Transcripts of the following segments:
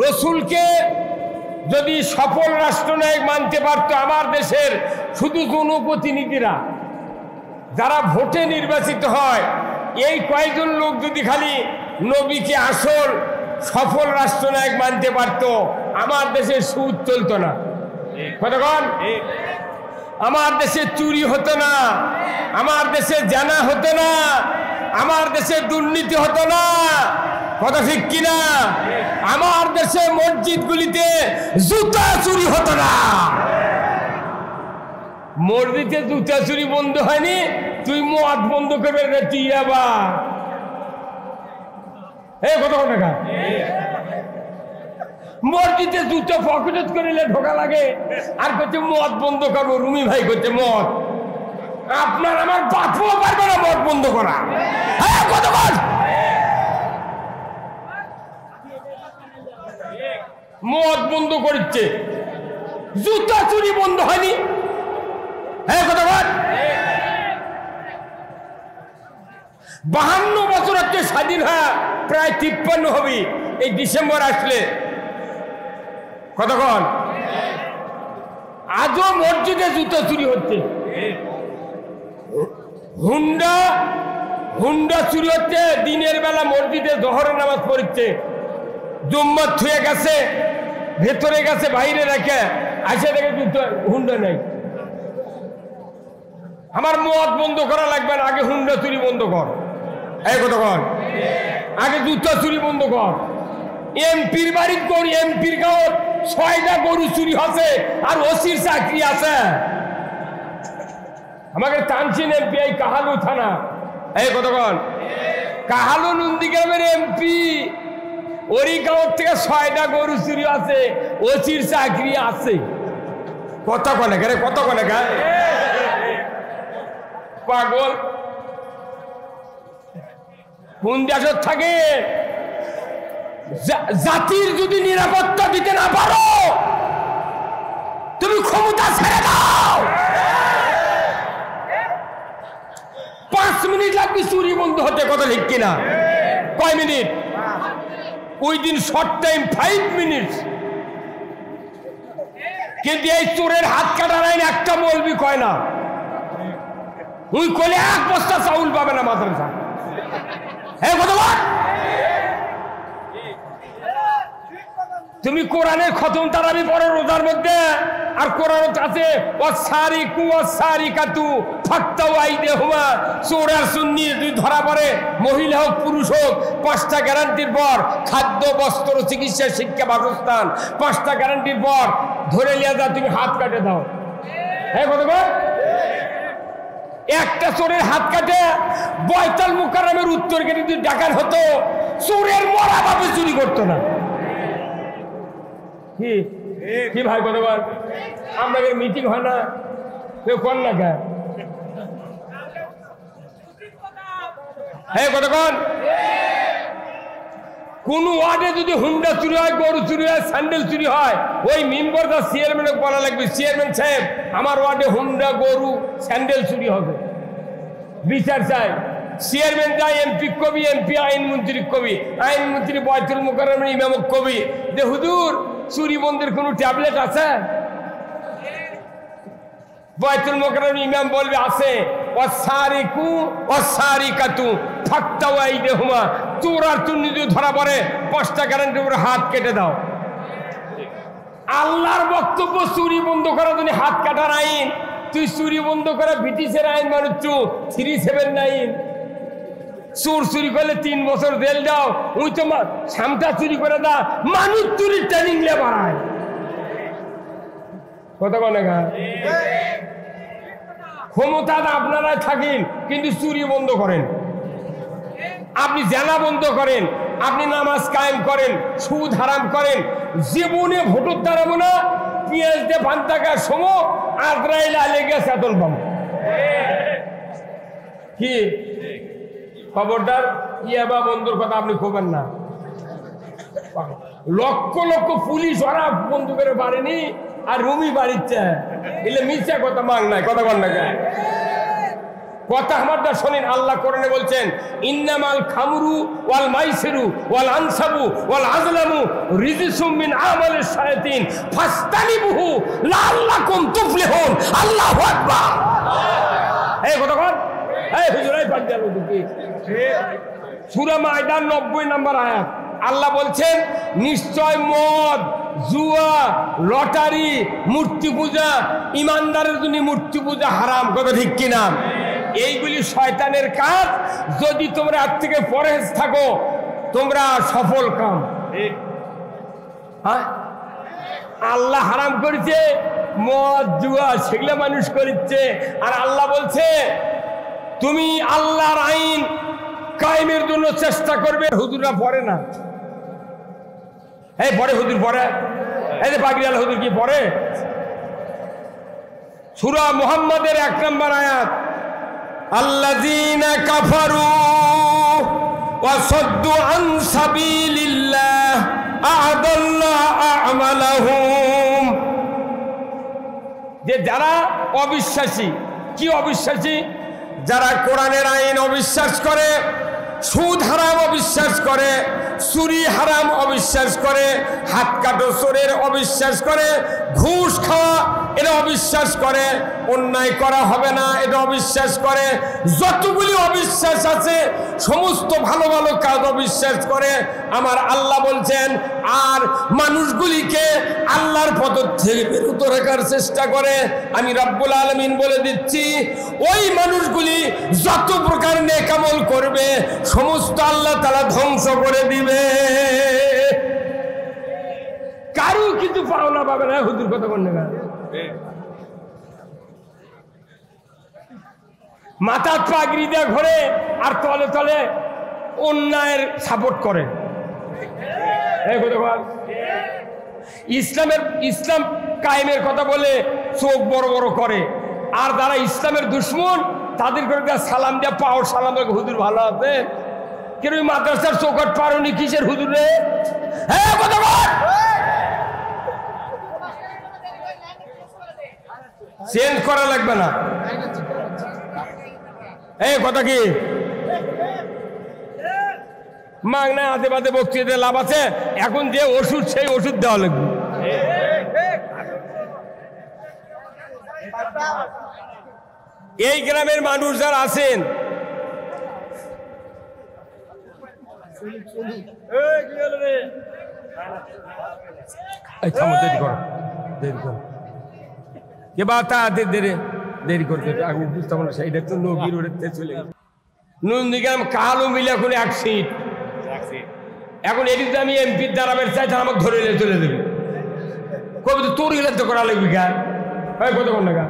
রসুলকে যদি সফল রাষ্ট্রনায়ক মানতে পারত আমার দেশের শুধু জনপ্রতিনিধিরা যারা ভোটে নির্বাচিত হয়, এই কয়েকজন লোক যদি খালি নবীকে আসল সফল রাষ্ট্রনায়ক মানতে পারত, আমার দেশে সুদ চলতো না। কতক্ষণ আমার দেশে চুরি হতো না, আমার দেশে জানা হতো না, আমার দেশে দুর্নীতি হতো না। কথা ঠিক কিনা? আমার দেশে মসজিদগুলিতে জুতা চুরি হতো না। মসজিদে জুতা চুরি বন্ধ হয়নি, তুই মদ বন্ধ করবে রে তুই আবার। এই কত টাকা মসজিদে জুতো পকেট করিলে ঢোকা লাগে, আর করছে মদ বন্ধ করবো। রুমি ভাই করছে মদ, আপনার আমার বাপও পারবে না মদ বন্ধ করা। হ্যাঁ কতক্ষণ মদ বন্ধ করছে, জুতা চুরি বন্ধ হয়নি। হ্যাঁ কতক্ষণ 52 বছর হচ্ছে স্বাধীন হয়, প্রায় 53 হবে এই ডিসেম্বর আসলে। কতক্ষণ আজও মসজিদে জুতো চুরি হচ্ছে, হুন্ডা চুরি হচ্ছে। দিনের বেলা মসজিদে জোহরের নামাজ পড়ছে, জুম্মা থুয়ে গেছে, ভেতরে গেছে, বাইরে রেখে আসে দেখে জুতো হুন্ডা নেই। আমার মদ বন্ধ করা লাগবে না, আগে হুন্ডা চুরি বন্ধ কর। এই কতক্ষণ আগে জুতা চুরি বন্ধ কর। এমপির বাড়ির গরু, এমপির গাঁও 6টা গরু চুরি হচ্ছে, আর ওসির চাকরি আছে। আমাকে টানছেন এমপি এই কাহালু থানা। এই কতক্ষণ কাহালু নন্দীগ্রামের এমপি, ওরই গাঁও থেকে 6টা গরু চুরি আছে, ওসির চাকরি আছে। কতক্ষণ এখানে কতক্ষণ এখানে পাগল কোন দেশত থাকে? জাতির যদি নিরাপত্তা দিতে না পারো, তুমি ক্ষমতা ছেড়ে দাও। 5 মিনিট লাগবে চুরি বন্ধ হতে। কথা ঠিক কিনা? কয় মিনিট? ওই দিন শর্ট টাইম 5 মিনিট। কিন্তু এই চোরের হাত কাটার আইন একটা বলবি কয় না। ওই কলে 1 বস্তা চাউল পাবে না মাদ্রাসা। হ্যাঁ কতবার তুমি কোরআনের খতম তারাবি পড়ো রোজার মধ্যে, আর কোরআন আছে ওয়াসারিকু ওয়াসারিকাতু ফাক্তাউ আইদিহুমা। চোর আর সুন্নি যদি ধরা পড়ে, মহিলা হোক পুরুষ হোক, 5টা গ্যারান্টির পর খাদ্য, বস্ত্র, চিকিৎসা, শিক্ষা, বাসস্থান, 5টা গ্যারান্টির পর ধরে লিয়া যা, তুমি হাত কাটে দাও। হ্যাঁ কতবার একটা চোরের হাত কাটে বয়তাল মুকাররমের উত্তর গেটে যদি ডাকাত হতো, চোরের মরা বাপে চুরি করতো না। কি কি ভাই কতবার আপনাদের মিটিং হয় না? কেউ কর না কে? হ্যাঁ কতক্ষণ কোন ওয়ার্ডে যদি হুন্ডা চুরি হয়, গরু চুরি হয়, স্যান্ডেল চুরি হয়, ওই মেম্বার বা চেয়ারম্যানকে বলা লাগবে, চেয়ারম্যান সাহেব আমার ওয়ার্ডে হুন্ডা, গরু, স্যান্ডেল চুরি হবে, বিচার চাই। চেয়ারম্যান যায় এমপি কবি, এমপি আইনমন্ত্রী কবি, আইনমন্ত্রী বয়তুল মুকাররমের ইমামক কবি যে হুজুর চুরি বন্ধের কোন ট্যাবলেট আছে? বয়তুল মুকাররমের ইমাম বলবে আছে। ওয়াসারিকু ওয়াসারিকাতু ফাক্তাউ আইদিহুমা। চোর আর চুন্নি যদি ধরা পড়ে 5টা গ্যারান্টির উপরে হাত কেটে দাও। আল্লাহর বক্তব্য চুরি বন্ধ করার জন্য হাত কাটার আইন। তুই চুরি বন্ধ করা ব্রিটিশের আইন মানুষ 379। চোর চুরি করলে 3 বছর জেল দাও। ওই তো সামটা চুরি করে দা, মানুষ চুরির ট্রেনিং লে বাড়ায়। কত কনেগা ক্ষমতা আপনারা থাকেন, কিন্তু চুরি বন্ধ করেন। আপনি জেলা বন্ধ করেন, আপনি নামাজ কায়েম করেন, সুদ হারাম করেন। জীবনে ভোটর দাঁড়াবো না, পেঁয়াজ দিয়ে 5 টাকার সময় আজরাইল আলেগে সেতল পাবো। কি খবরদার ইয়াবা বন্ধুর কথা আপনি খোবেন না। লক্ষ লক্ষ পুলিশ ওরা বন্ধু করে পারেনি, আর রুমি বাড়িচ্ছে এলে মিথ্যা কথা মাং নাই। কথা বল না কথা আমারটা শোনেন। আল্লাহ কোরআনে বলছেন ইন্নামাল খামরু ওয়াল মাইসিরু ওয়াল আনসাবু ওয়াল আজলামু রিজসুম মিন আমালিশ শায়াতিন ফাস্তানিবুহু লাআল্লাকুম তুফলিহুন। আল্লাহু আকবার। এই কথা কর, এই হুজুর এই পাঁচ জানো কি সূরা মাইদা 90 নম্বর আয়াত। আল্লাহ বলছেন নিশ্চয় মদ, জুয়া, লটারি, মূর্তি পূজা, ইমানদারের জন্য মূর্তি পূজা হারাম। কথা ঠিক কিনা? এইগুলি শয়তানের কাজ। যদি তোমরা আজ থেকে পরহেজ থাকো তোমরা সফল কাম। হ্যাঁ, আল্লাহ হারাম করেছে মদ, জুয়া, সেগুলো মানুষ করছে। আর আল্লাহ বলছে তুমি আল্লাহর আইন কায়েমের জন্য চেষ্টা করবে। হুজুররা পড়ে না, এই পড়ে হুজুর পড়ে, এই যে পাগড়িওয়ালা হুজুর কি পড়ে? সূরা মুহাম্মাদের 1 নম্বর আয়াত, আল্লাযীনা কাফারু ওয়া সাদ্দু আন সাবিলিল্লাহ আ'আদাল্লাহু আ'মালাহুম। যে যারা অবিশ্বাসী, কি অবিশ্বাসী? যারা কোরআনের আইন অবিশ্বাস করে, সুদ হারাম অবিশ্বাস করে, চুরি হারাম অবিশ্বাস করে, হাত কাটো চোরের অবিশ্বাস করে, ঘুষ খাওয়া এটা অবিশ্বাস করে, অন্যায় করা হবে না এটা অবিশ্বাস করে, যতগুলি অবিশ্বাস আছে সমস্ত ভালো ভালো কাজ অবিশ্বাস করে। আমার আল্লাহ বলছেন আর মানুষগুলিকে আল্লাহর পথ থেকে বিরত রাখার চেষ্টা করে। আমি রব্বুল আলামিন বলে দিচ্ছি ওই মানুষগুলি যত প্রকার নেক আমল করবে সমস্ত আল্লাহ তাআলা ধ্বংস করে দিবে। কারো কিছু পাওনা পাবে না। হুজুর কথা বলেন না, মাথা পাগড়ি দিয়ে ঘোরে আর তলে তলে অন্যায়ের সাপোর্ট করে। ইসলাম কায়েমের কথা বলে চোখ বড় বড় করে। আর যারা ইসলামের দুশ্মন তাদের করে সালাম দিয়ে পাও সালাম, হুজুর ভালো আছে কেন? মাদ্রাসার চৌকাট পারোনি কিসের হুজুর রে? হ্যাঁ কথা বল, চেঞ্জ করা লাগবে না। এই কথা কি মাগনা হাতে পাতে বক্তৃতা লাভ আছে? এখন যে ওষুধ সেই ওষুধ দেওয়া লাগবে। এই গ্রামের মানুষ যারা আছেন দেরি করতে আমি বুঝতাম না, সেইটা তো নবীর ওড়ে চলে গেছে। নন্দীগ্রাম কালো মিলে এখন 1 সিট। এখন এটি তো আমি এমপির দাঁড়াবের চাই, তারা আমাকে ধরে নিয়ে চলে দেবে। কবে তো তোর গেলে তো করা লাগবে গা, হয় কতক্ষণ না গা।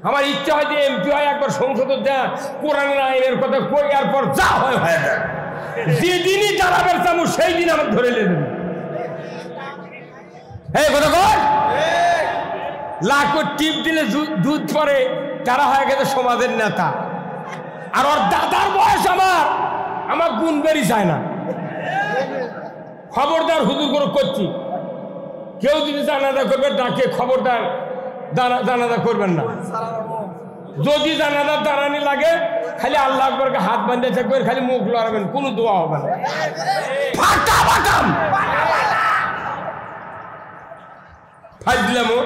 আমার ইচ্ছা হয় যে এমপি হয় একবার সংসদ যা কোরআনের আইনের কথা কই, আর পর যা হয় হয়ে যায়। যেদিনই দাঁড়াবের চামু সেই দিন আমাকে ধরে নিয়ে দেবে। এই কথা কর, লাখো টিপ দিলে দুধ পরে, তারা হয়ে গেছে সমাজের নেতা। আর ওর দাদার বয়স আমার গুণ বেরি যায় না। খবরদার হুজুর করে করছি, কেউ যদি জানাজা করবে ডাকে খবরদার জানাজা করবেন না। যদি জানাজার দাঁড়ানি লাগে খালি আল্লাহ আকবরকে হাত বাঁধে থাকবেন, খালি মুখ লড়াবেন, কোনো দোয়া হবে না। ফাজলামো।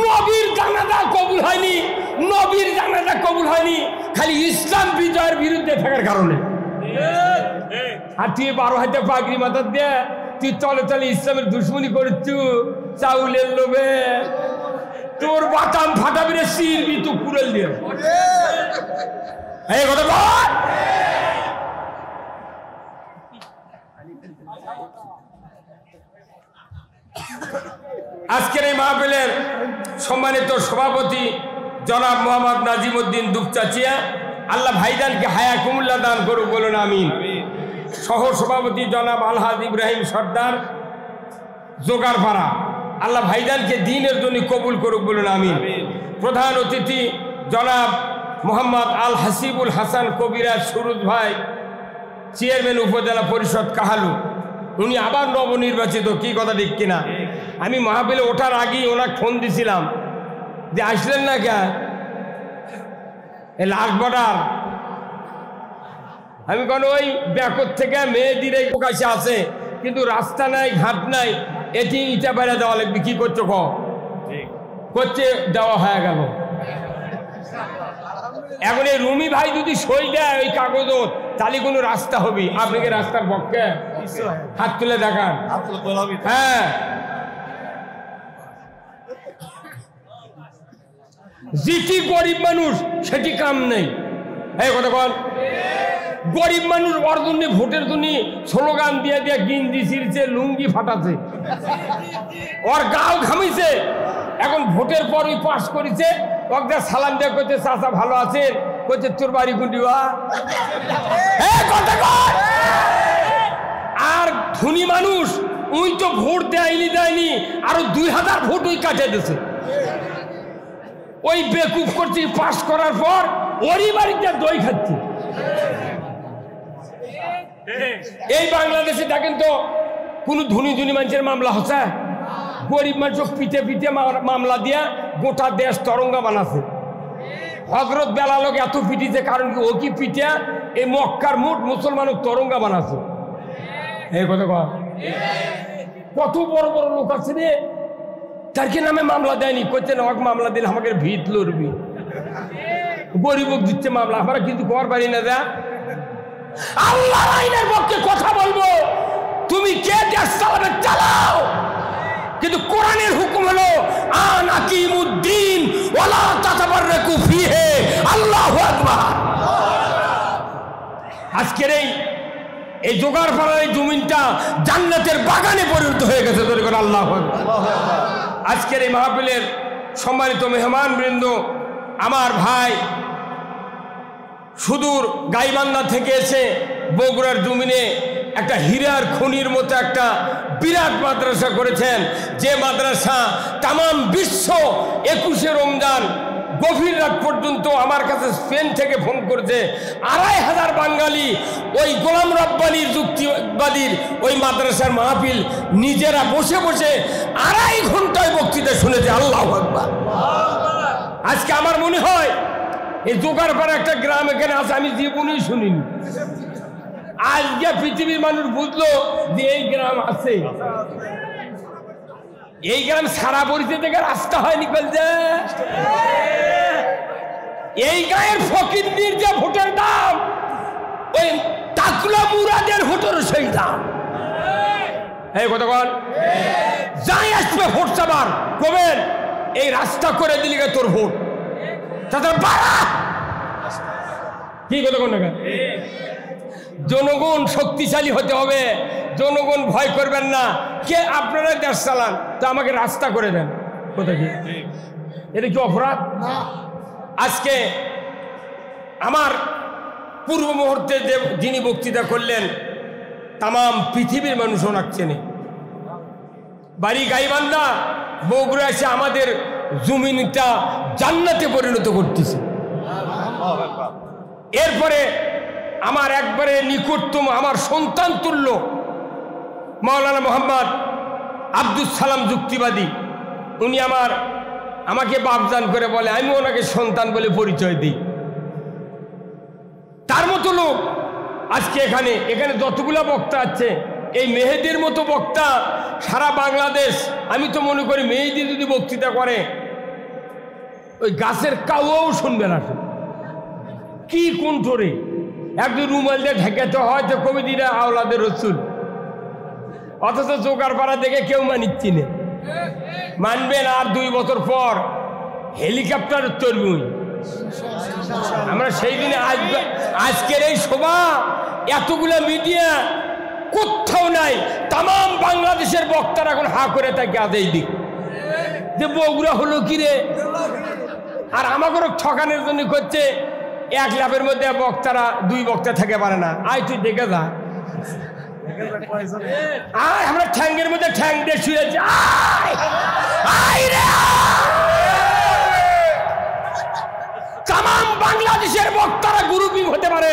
নবীর জানাজা কবুল হয়নি, নবীর জানাজা কবুল হয়নি খালি ইসলাম বিজয়ের বিরুদ্ধে থাকার কারণে। আর তুই 12 হাতে পাগড়ি মাথা দিয়ে তুই চলে চলে ইসলামের দুশ্মনী করছু চাউলের লোভে। তোর বাটাম ফাটাবি রে, সিরবি তো কুড়েল দিয়ে। এই কথা বল। আজকের এই মাহফিলের সম্মানিত সভাপতি জনাব মোহাম্মদ নাজিমউদ্দিন দুপচাচিয়া, আল্লাহ ভাইজানকে হায়া কুমুল্লা দান করুক, বলুন আমিন। সহ সভাপতি জনাব আলহাজ ইব্রাহিম সর্দার জোগাড়পাড়া, আল্লাহ ভাইজানকে দ্বীনের জন্য কবুল করুক, বলুন আমিন। প্রধান অতিথি জনাব মোহাম্মদ আল হাসিবুল হাসান কবিরাজ সুরুজ ভাই, চেয়ারম্যান উপজেলা পরিষদ কাহালু, উনি আবার নবনির্বাচিত। কি কথা ঠিক কিনা? আমি মাহফিলে ওঠার আগেই ওনাকে ফোন দিছিলাম যে আসলেন না কে, এই লাস্ট বর্ডার। আমি কোন ওই ব্যাকর থেকে মেয়েদের এই প্রকাশে আছে, কিন্তু রাস্তা নাই, ঘাট নাই, এটি ইটা বেড়ে দেওয়া লাগবে। কি করছো করছে, দেওয়া হয়ে গেল। এখন এই রুমি ভাই যদি সই দেয় ওই কাগজ, তাহলে কোনো রাস্তা হবে। আপনি কি রাস্তার পক্ষে? হাত তুলে দেখান। হ্যাঁ, যেটি গরিব মানুষ সেটি কাম নেই। এই কথা বল, গরিব মানুষ ওর জন্য ভোটের জন্য স্লোগান দিয়ে দিয়ে গিঞ্জি ছিঁড়ছে, লুঙ্গি ফাটাছে, ওর গাও ঘামিছে। এখন ভোটের পর ওই পাশ করেছে, ওকে সালাম দিয়ে করছে চাচা ভালো আছেন, করছে তোর বাড়ি কুন্ডিবা। আর ধনী মানুষ ওই তো ভোট দেয়নি, আরো 2000 ভোট ওই কাটে দিয়েছে। ওই বেকুফ করছে, পাস করার পর ওরই বাড়িতে দই খাচ্ছে। এই বাংলাদেশে দেখেন তো কোন ধনী মানুষের মামলা হচ্ছে? গরিব মানুষ পিঠে পিঠে মামলা দিয়া গোটা দেশ তরঙ্গা বানাচ্ছে। হজরত বেলালকে এত পিটিছে, কারণ কি ও কি পিঠে এই মক্কার মোট মুসলমান তরঙ্গা বানাচ্ছে। এই কথা কত বড় বড় লোক আছে রে, তার কি নামে মামলা দেয়নি? করছে না, মামলা দিলে আমাকে ভিত লড়বি, গরিব দিচ্ছে মামলা, আমরা কিন্তু কর পারি না। যা আল্লাহ আইনের পক্ষে কথা বলবো, তুমি কে দেশ চালাবে চালাও, কিন্তু কোরআনের হুকুম হলো আন আকিমুদ্দিন ওয়ালা তাতাবাররাকু ফিহি। আল্লাহু আকবার। আজকের এই জোগাড়পাড়ার এই জমিনটা জান্নাতের বাগানে পরিণত হয়ে গেছে। আল্লাহু আকবার। আজকের এই মাহফিলের সম্মানিত মেহমান বৃন্দ, আমার ভাই সুদূর গাইবান্ধা থেকে এসে বগুড়ার জমিনে একটা হীরার খনির মতো একটা বিরাট মাদ্রাসা করেছেন, যে মাদ্রাসা তামাম বিশ্ব 21শে রমজান গভীর রাত পর্যন্ত আমার কাছে স্পেন থেকে ফোন করছে। 2500 বাঙালি ওই গোলাম রব্বানির যুক্তিবাদীর ওই মাদ্রাসার মাহফিল নিজেরা বসে বসে 2.5 ঘন্টায় বক্তৃতা শুনেছে। আল্লাহু আকবার। আজকে আমার মনে হয় এই জোগাড়পাড়া একটা গ্রাম এখানে আছে, আমি জীবনেই শুনিনি। আজকে পৃথিবীর মানুষ বুঝলো যে এই গ্রাম আছে। এই গ্রাম সারা পরিচয় থেকে রাস্তা হয়নি। এই গায়ের ফকিরদের যে ভোটের দাম, ওই টাকলা মুরাদের ভোটের সেই দাম। এই কথা বল, যাই আসবে ভোট চাবার কবেন এই রাস্তা করে দিলি তোর ভোট, তাদের বাড়া কি কথা কোন না। জনগণ শক্তিশালী হতে হবে, জনগণ ভয় করবেন না। কে আপনারা দেশ চালান, তো আমাকে রাস্তা করে দেন। কোথায় কি এটা কি অপরাধ? আজকে আমার পূর্ব মুহূর্তে যে যিনি বক্তৃতা করলেন, তামাম পৃথিবীর মানুষ ওনাকে চেনে। বাড়ি গাইবান্ধা, বগুড়া এসে আমাদের জমিনটা জান্নাতে পরিণত করতেছে। এরপরে আমার একবারে নিকটতম আমার সন্তান তুল্য মাওলানা মোহাম্মদ আব্দুল সালাম যুক্তিবাদী, উনি আমাকে বাপজান করে বলে, আমি ওনাকে সন্তান বলে পরিচয় দিই। তার মতো লোক আজকে এখানে যতগুলো বক্তা আছে, এই মেহেদির মতো বক্তা সারা বাংলাদেশ। আমি তো মনে করি মেহেদি যদি বক্তৃতা করে ওই গাছের কাউও শুনবে না। কি কণ্ঠরে একজন রুমাল দিয়ে ঢেকাতে হয় তো কবিদিরা আওলাদের রসুল, অথচ জোগাড়পাড়া দেখে কেউ মানিচ্ছি না। মানবেন আর 2 বছর পর হেলিকপ্টার চড়বই আমরা। সেই দিনে আজকের এই সভা, এতগুলা মিডিয়া কোথাও নাই। তামাম বাংলাদেশের বক্তারা এখন হা করে থাকে আজ এই দিক যে বগুড়া হলো কি রে। আর আমাকে ঠকানোর জন্য করছে 1 লাফের মধ্যে বক্তারা 2 বক্তা থেকে পারে না। আয় তুই দেখে যা, আয় আমরা ঠ্যাঙ্গের মধ্যে ঠ্যাং দিয়ে শুয়েছি। তামাম বাংলাদেশের বক্তারা গ্রুপিং হতে পারে,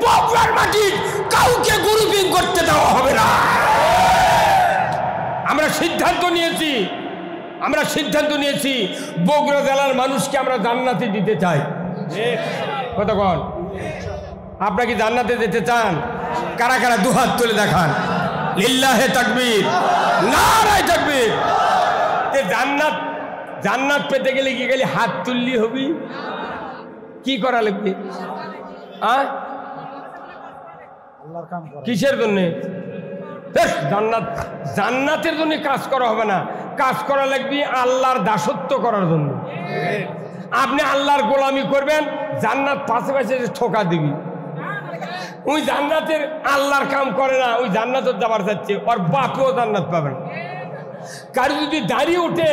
বগুড়ার মাটির কাউকে গ্রুপিং করতে দেওয়া হবে না। আমরা সিদ্ধান্ত নিয়েছি বগুড়া জেলার মানুষকে আমরা জান্নাতে দিতে চাই। কতক্ষণ? আপনারা কি জান্নাতে যেতে চান? কারা কারা দুহাত তুলে দেখান। লিল্লাহে তাকবীর, নারায়ে তাকবীর। জান্নাত জান্নাত পেতে গেলে কি গেলে হাত তুললি হবি? কি করা লাগবে? কিসের জন্যে? জান্নাত জান্নাতের জন্য কাজ করা হবে না, কাজ করা লাগবে আল্লাহর দাসত্ব করার জন্য। আপনি আল্লাহর গোলামি করবেন, জান্নাত পাশে পাশে ঠোকা দিবি। ওই জান্নাতের আল্লাহর কাম করে না, ওই জান্নাতের যাবার যাচ্ছে, ওর বাপেও জান্নাত পাবে না। কারো যদি দাঁড়িয়ে উঠে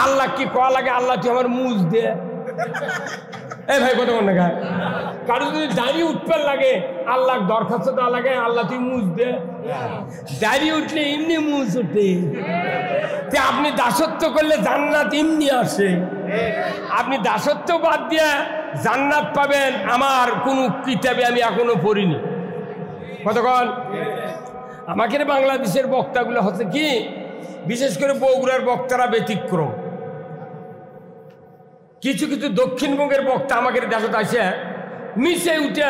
আল্লাহ কি করা লাগে, আল্লাহ তুই আমার মুজ দে। এই ভাই কত কোন গায়? কারো যদি দাঁড়িয়ে উঠতে লাগে, আল্লাহ দরখাস্ত দেওয়া লাগে, আল্লাহ তুই মুজ দে। দাঁড়িয়ে উঠলে এমনি মুজ উঠে। আপনি দাসত্ব করলে জান্নাত এমনি আসে। আপনি দাসত্ব বাদ দিয়ে জান্নাত পাবেন আমার কোনো কিতাবে আমি এখনো পড়িনি। কতক্ষণ? আমাকে বাংলাদেশের বক্তাগুলো হচ্ছে কি, বিশেষ করে বগুড়ার বক্তারা ব্যতিক্রম। কিছু কিছু দক্ষিণবঙ্গের বক্তা আমাকে দেখতে আসে মিশে উঠে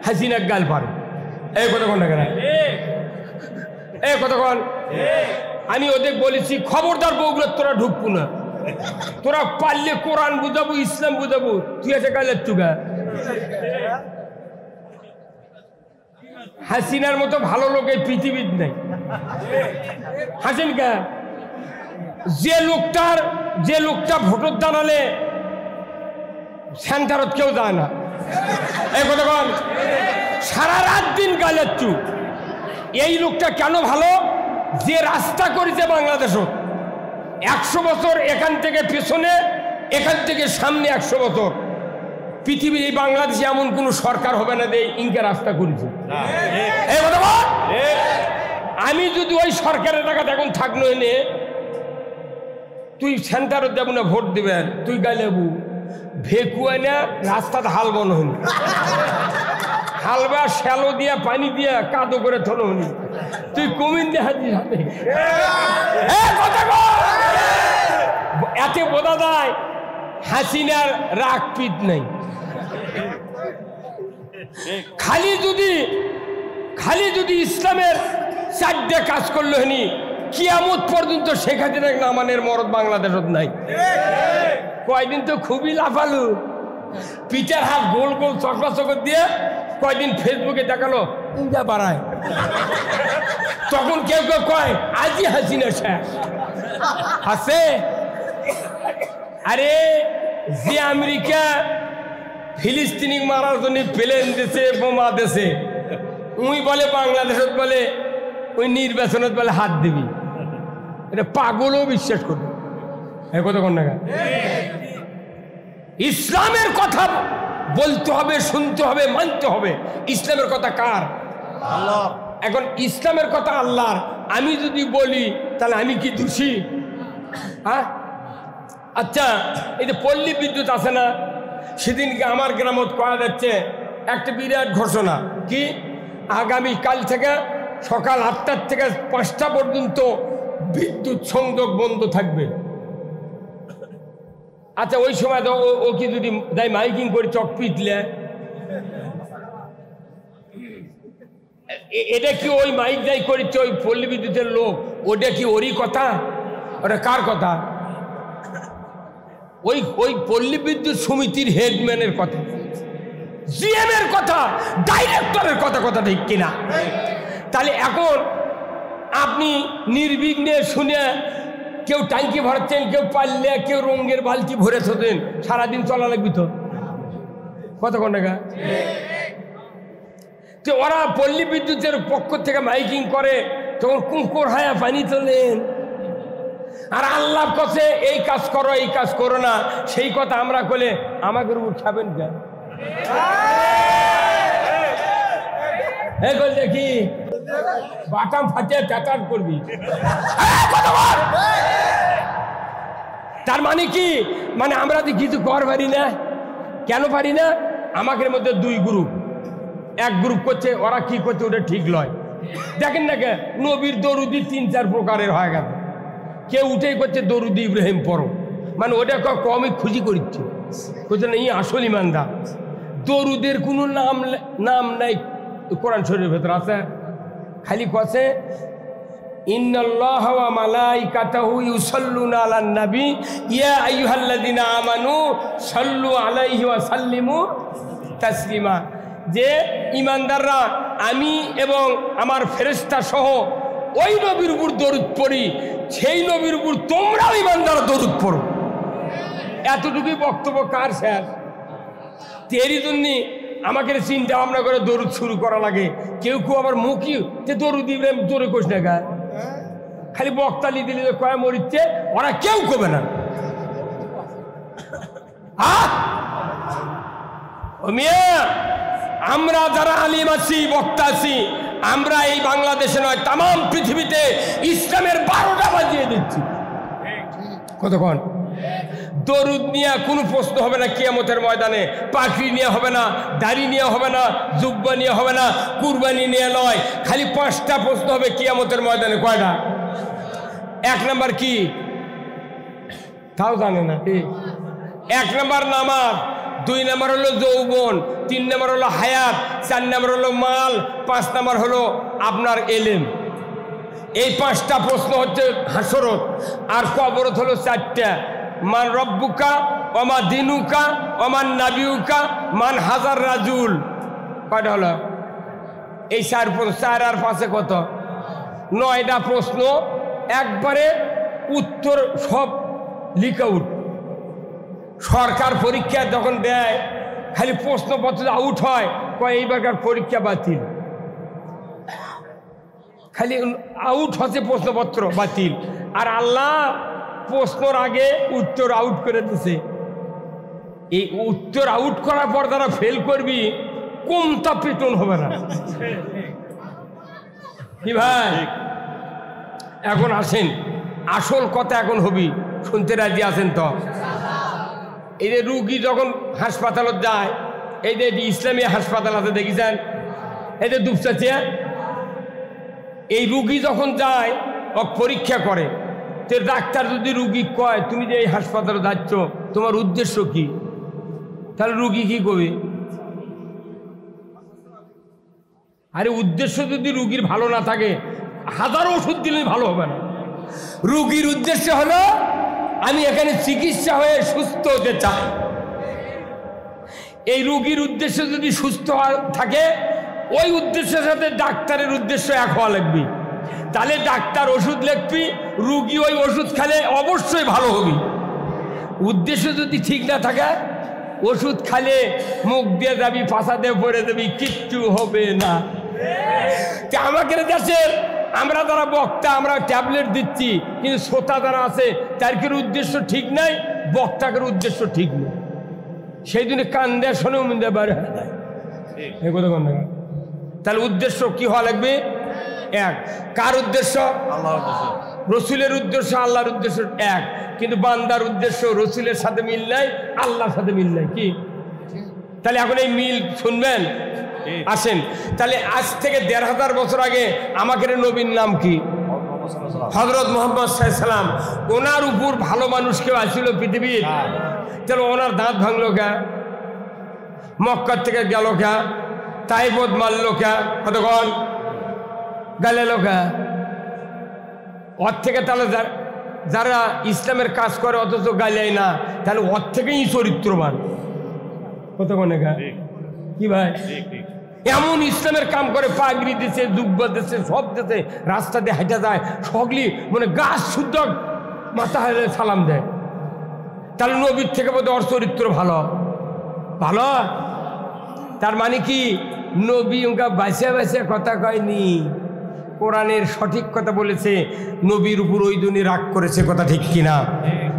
হাসিনার গাল পারে। এই কতক্ষণ না কেন? এই কতক্ষণ? আমি ওদের বলেছি খবরদার বগুড়ার তোরা ঢুকবো না, তোরা পারলে কোরআন বুঝাবো, ইসলাম বুঝাবো, তুই আছে গালের চুগা। হাসিনার মতো ভালো লোক এই পৃথিবীর নেই। হাসিন কা যে লোকটা ভোটর দাঁড়ালে সেন্টারত কেউ যায় না। এই কতক্ষণ? সারা রাত দিন গালের চুপ। এই লোকটা কেন ভালো? যে রাস্তা করেছে বাংলাদেশ 100 বছর, এখান থেকে পেছনে, এখান থেকে সামনে 100 বছর। পৃথিবীর এই বাংলাদেশে এমন কোন সরকার হবে না যে ইনকে রাস্তা করেছে। আমি যদি ওই সরকারের টাকা এখন থাকলো এনে, তুই সেন্টারত যাব না ভোট দিবেন, তুই গাইলেবু ভেকুয়া না রাস্তাতে হালবন হনি, হালবা শ্যালো দিয়া পানি দিয়া কাদো করে থলো হনি, তুই কমিন দিয়ে হাজির হাতে। এতে বোঝা যায় হাসিনার রাগ পিত নেই। খালি যদি ইসলামের চারটে কাজ করলো হনি, কিয়ামত পর্যন্ত শেখ হাসিনার নামানের মরদ বাংলাদেশত নাই। কয়দিন তো খুবই লাফালু, পিঠার হাত গোল গোল চকরা চকর দিয়ে কয়দিন ফেসবুকে দেখালো ইন্ডিয়া বাড়ায়। তখন কেউ কেউ কয় আজই হাসিনা শেষ আছে। আরে যে আমেরিকা ফিলিস্তিনি মারার জন্য প্লেন দিছে, বোমা দিছে, উই বলে বাংলাদেশত বলে ওই নির্বাচনত বলে হাত দিবি, এটা পাগলও বিশ্বাস করবে। কতক্ষণ টাকা? ইসলামের কথা বলতে হবে, শুনতে হবে, মানতে হবে। ইসলামের কথা কার? আল্লাহ। এখন ইসলামের কথা আল্লাহর। আমি যদি বলি তাহলে আমি কি দোষী? হ্যাঁ, আচ্ছা, এই যে পল্লী বিদ্যুৎ আছে না, সেদিনকে আমার গ্রামত করা যাচ্ছে একটা বিরাট ঘোষণা কি, আগামী কাল থেকে সকাল 8টা থেকে 5টা পর্যন্ত বিদ্যুৎ সংযোগ বন্ধ থাকবে। আচ্ছা, ওই সময় ও কি যদি যাই মাইকিং করে চক পিটলে, এটা কি ওই মাইক যাই করেছে ওই পল্লী বিদ্যুতের লোক, ওটা কি ওরই কথা? ওটা কার কথা? ওই পল্লী বিদ্যুৎ সমিতির হেডম্যানের কথা, জিএম এর কথা, ডাইরেক্টরের কথা। কথা ঠিক কিনা? তাহলে এখন আপনি নির্বিঘ্নে শুনে, কেউ ট্যাঙ্কি ভরাচ্ছেন, কেউ পারলে, কেউ রঙের বালতি ভরে থাকেন, সারাদিন চলা লাগবি তো। কতক্ষণ টাকা? তো ওরা পল্লী বিদ্যুতের পক্ষ থেকে মাইকিং করে, তখন কুকুর হায়া পানি তোলেন। আর আল্লাহ কাছে এই কাজ করো, এই কাজ করো না, সেই কথা আমরা করলে আমাদের উপর খাবেন কেন? দেখি বাটাম ফাটিয়ে ট্যাটার করবি। তার মানে কি? মানে আমরা তো কিছু কর পারি না। কেন পারি না? আমাদের মধ্যে দুই গ্রুপ। এক গ্রুপ করছে, ওরা কি করছে ওটা ঠিক নয়। দেখেন না, নবীর দরুদি 3-4 প্রকারের হয়ে গেছে। কেউ উঠেই করছে দরুদি ইব্রাহিম পড়ো, মানে ওটা কমই খুশি করছে, বলছে না ই আসল ইমানদার। দরুদের কোনো নাম নাই কোরআন শরীফের ভেতর আছে, খালি কছে ইন্নাল্লাহা ওয়া মালাইকাতাহু ইউসাল্লুনা আলান নবী ইয়া আইয়ুহাল্লাযিনা আমানু সাল্লু আলাইহি ওয়া সাল্লিমু তাসলিমা, যে ইমানদাররা আমি এবং আমার ফেরেশতা সহ ওই নবীর উপর দরুদ পড়ি, সেই নবীর উপর তোমরাও ইমানদার দরুদ পড়ো। এতটুকুই বক্তব্য কার শেষ। তেরই জন্য আমাকে চিন্তা ভাবনা করে দরুদ শুরু করা লাগে। কেউ কেউ আবার মুখী যে দরুদ ইব্রাহিম জোরে কোষ না গায়, খালি বক্তালি দিলে কয় মরিচ্ছে, ওরা কেউ কবে না। আমরা যারা আলিম আছি, বক্তা আছি, আমরা এই বাংলাদেশে নয় তাম পৃথিবীতে ইসলামের 12টা বাজিয়ে দিচ্ছি। কতক্ষণ দরুদ নিয়ে কোনো প্রশ্ন হবে না কিয়ামতের ময়দানে, পাখি নিয়ে হবে না, দাড়ি নিয়ে হবে না, জুব্বা নিয়ে হবে না, কুরবানি নিয়ে নয়, খালি 5টা প্রশ্ন হবে কিয়ামতের ময়দানে। কয়টা? 1 নাম্বার কি তাও জানে না। 1 নাম্বার নামাজ, 2 নাম্বার হলো যৌবন, 3 নাম্বার হলো হায়াত, 4 নাম্বার হলো মাল, 5 নাম্বার হলো আপনার এলেম। এই 5টা প্রশ্ন হচ্ছে হাসরত। আর কবরত হলো 4টা, মান রব্বুকা ওমা দিনুকা ওমান নাবিউকা মান হাজার রাজুল। কয়টা হলো? এই 4 আর 5 কত? 9টা প্রশ্ন, একবারে উত্তর সব লিক আউট। সরকার পরীক্ষা যখন দেয় খালি প্রশ্নপত্র আউট হয়, কয় এইবারকার পরীক্ষা বাতিল, খালি আউট হচ্ছে প্রশ্নপত্র বাতিল। আর আল্লাহ প্রশ্নর আগে উত্তর আউট করে দিছে। এই উত্তর আউট করার পর যারা ফেল করবি কমতা পেটন হবে না কি ভাই? এখন আসেন, আসল কথা এখন হবি, শুনতে রাজি আছেন তো? এই যে রুগী যখন হাসপাতালত যায়, এই যে ইসলামী হাসপাতাল আছে দেখেছেন, এই যে দুপচাচিয়া, এই রুগী যখন যায় ও পরীক্ষা করে, তো ডাক্তার যদি রুগী কয় তুমি যে এই হাসপাতালে যাচ্ছ তোমার উদ্দেশ্য কি, তাহলে রুগী কি করবে? আরে উদ্দেশ্য যদি রুগীর ভালো না থাকে, 1000 ওষুধ দিলে ভালো হবে না। রুগীর উদ্দেশ্য হলো আমি এখানে চিকিৎসা হয়ে সুস্থ হতে চাই। এই রুগীর উদ্দেশ্য যদি সুস্থ থাকে, ওই উদ্দেশ্যের সাথে ডাক্তারের উদ্দেশ্য এক হওয়া লাগবে। তাহলে ডাক্তার ওষুধ লিখবি, রুগী ওই ওষুধ খেলে অবশ্যই ভালো হবে। উদ্দেশ্য যদি ঠিক না থাকে, ওষুধ খালে মুখ দিয়ে যাবি, পাশা দিয়ে পড়ে যাবি, কিচ্ছু হবে না। আমাকে দেশের আমরা যারা বক্তা, আমরা ট্যাবলেট দিচ্ছি, কিন্তু শ্রোতা যারা আছে তার উদ্দেশ্য ঠিক নাই, বক্তাকের উদ্দেশ্য ঠিক নেই। সেই জন্য কান দেয় শোনেও মিন্দে বাইরে হয়ে যায়। তাহলে উদ্দেশ্য কি হওয়া লাগবে? এক। কার উদ্দেশ্য? আল্লাহর উদ্দেশ্য। রসুলের উদ্দেশ্য আল্লাহর উদ্দেশ্য এক, কিন্তু বান্দার উদ্দেশ্য রসুলের সাথে মিল নাই, আল্লাহর সাথে মিল নাই। কি তাহলে এখন এই মিল শুনবেন? আসেন, তাহলে আজ থেকে 1500 বছর আগে আমাদের নবীর নাম কি? হযরত মুহাম্মদ সাল্লাল্লাহু আলাইহি সাল্লাম। ওনার উপর ভালো মানুষ কেউ আসছিল পৃথিবীর? তাহলে ওনার দাঁত ভাঙলো কে? মক্কা থেকে গেল কে? তাইফত মারল কে? কতক্ষণ গালে লোকা ওর থেকে? তাহলে যারা ইসলামের কাজ করে অথচ গাইলেই না, তাহলে ওর থেকেই চরিত্রবান। কতক্ষণ কি ভাই? এমন ইসলামের কাম করে, পাগড়ি দিচ্ছে, জুব্বা দিচ্ছে, সব দিচ্ছে, রাস্তা দিয়ে হেঁটে যায়, সকলি মানে গাছ শুদ্ধ মাথা হারে সালাম দেয়। তাহলে নবীর থেকে বোধহয় ওর চরিত্র ভালো ভালো। তার মানে কি নবী ওকে বাঁচে বাঁচে কথা কয়নি, কোরআনের সঠিক কথা বলেছে, নবীর উপর ওই জন্য রাগ করেছে। কথা ঠিক কিনা?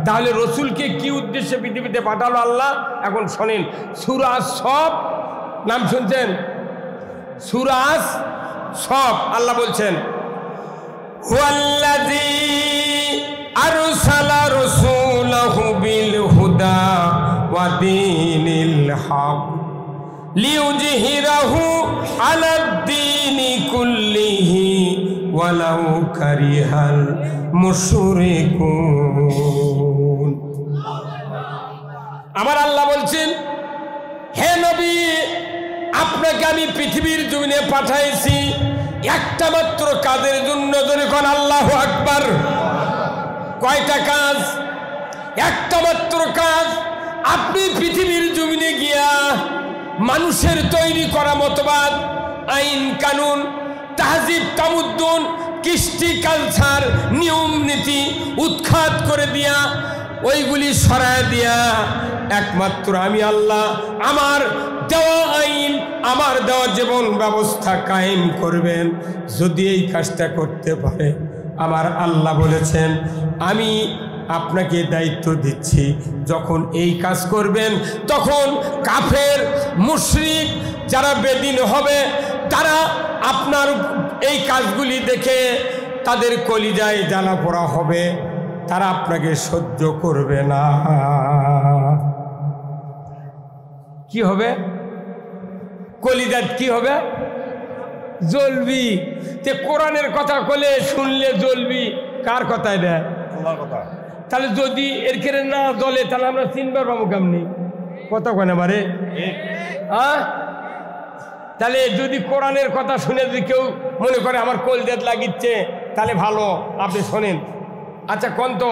তাহলে রসুলকে কি উদ্দেশ্যে পৃথিবীতে পাঠালো আল্লাহ? এখন শোনেন, সূরা সব নাম শুনছেন? সূরা সব আল্লাহ বলছেন, হুয়াল্লাযী আরসালা রাসূলাহু বিল হুদা ওয়া দীনিল হক লিইয়ুযহিরাহু আলাদ-দীনি কুল্লিহি ওয়ালাউ কারিহাল মুশরিকুন। আমার আল্লাহ বলছেন হে নবী, আপনাকে আমি পৃথিবীর জমিনে পাঠাইছি একটা মাত্র কাজের জন্য। যদি কোন আল্লাহু আকবার। কয়টা কাজ? একটা মাত্র কাজ। আপনি পৃথিবীর জমিনে গিয়া মানুষের তৈরি করা মতবাদ, আইন কানুন, তাহজিব তামুদ্দুন, কৃষ্টি কালচার, নিয়ম নীতি উৎখাত করে দিয়া, ওইগুলি সরায় দিয়া একমাত্র আমি আল্লাহ আমার দেওয়া আইন, আমার দেওয়া জীবন ব্যবস্থা কায়েম করবেন। যদি এই কাজটা করতে পারে, আমার আল্লাহ বলেছেন আমি আপনাকে দায়িত্ব দিচ্ছি, যখন এই কাজ করবেন তখন কাফের মুশরিক যারা বেদিন হবে তারা আপনার এই কাজগুলি দেখে তাদের কলিজায় জ্বালা পোড়া হবে, তারা আপনাকে সহ্য করবে না। কি হবে? কলিজাত কি হবে? জ্বলবি। তে কোরআনের কথা বলে শুনলে জ্বলবি, কার কথায় দেয়? আল্লাহর কথা। তাহলে যদি এর কেড়ে না জ্বলে তাহলে আমরা চিনবার পাবো কেমনি? কথা কেন বারে? তাহলে যদি কোরআনের কথা শুনে যদি কেউ মনে করে আমার কলিজাত লাগিচ্ছে, তাহলে ভালো, আপনি শোনেন। আচ্ছা কোন তো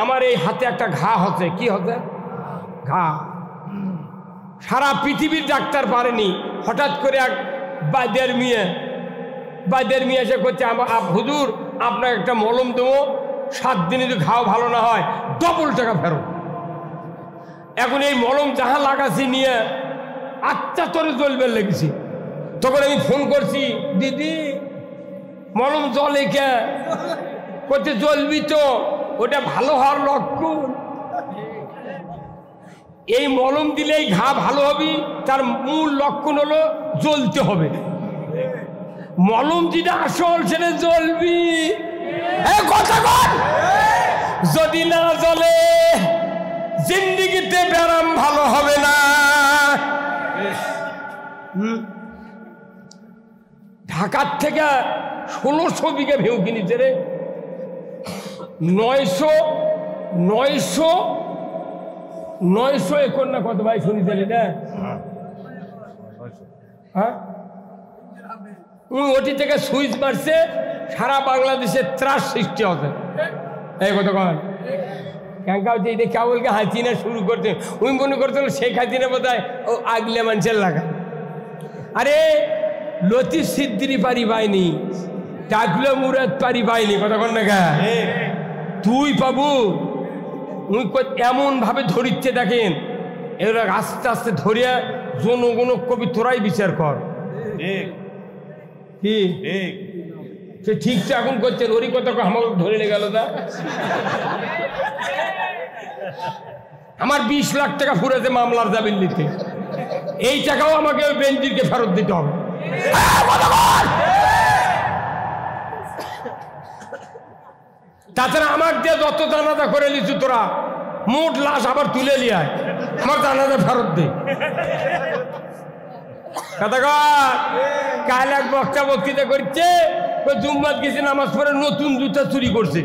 আমার এই হাতে একটা ঘা হচ্ছে। কি হচ্ছে? ঘা। সারা পৃথিবীর ডাক্তার পারেনি, হঠাৎ করে এক বাইদের মেয়ে এসে করছে হুজুর আপনার একটা মলম দেবো, 7 দিনে যদি ঘাও ভালো না হয় ডবল টাকা ফেরত। এখন এই মলম যাহা লাগাছি নিয়ে আচ্ছা তোরে জ্বলবে লেগেছি। তখন আমি ফোন করছি, দিদি মলম জ্বলে কে? করছে জ্বলবি তো, ওটা ভালো হওয়ার লক্ষণ। এই মলম দিলেই ঘা ভালো হবে, তার মূল লক্ষণ হলো জ্বলতে হবে। মলম যেটা আসল সেটা জ্বলবি। কথা বল। যদি না জ্বলে জিন্দিগিতে ব্যারাম ভালো হবে না। ঢাকার থেকে 1600 বিঘা ভেউ কিনেছে রে। 900 একর না কত ভাই শুনেছেন এটা? হ্যাঁ, ওটি থেকে সুইচ মারছে, সারা বাংলাদেশে ত্রাস সৃষ্টি হবে। এই কথা কন ক্যাঙ্কা হচ্ছে, এটা কেবলকে হাসিনা শুরু করতে উনি মনে করতেন শেখ হাসিনা বোধ হয় ও আগলে মানুষের লাগা। আরে লতিফ সিদ্দিরি পারি পাইনি, টাকলো মুরাদ পারি পাইনি। কথা কন না গা তুই পাবু। উনি এমন ভাবে ধরিচ্ছে দেখেন, এগুলো আস্তে আস্তে ধরিয়া জনগণ কবি তোরাই বিচার কর। কি সে ঠিকটা এখন করছেন, ওরই কথা আমাকে ধরে নিয়ে গেল না। আমার 20 লাখ টাকা ফুরেছে মামলার জামিন নিতে, এই টাকাও আমাকে ওই বেঞ্জিরকে ফেরত দিতে হবে। তাছাড়া আমার দিয়ে যত জানাজা করে নিচ্ছি তোরা, মোট লাশ আবার তুলে লিয়ায়, আমার জানাজা ফেরত দে। কাল এক বক্তৃতা করছে, জুম্মাত গেছে নামাজ পড়ে নতুন জুতা চুরি করছে।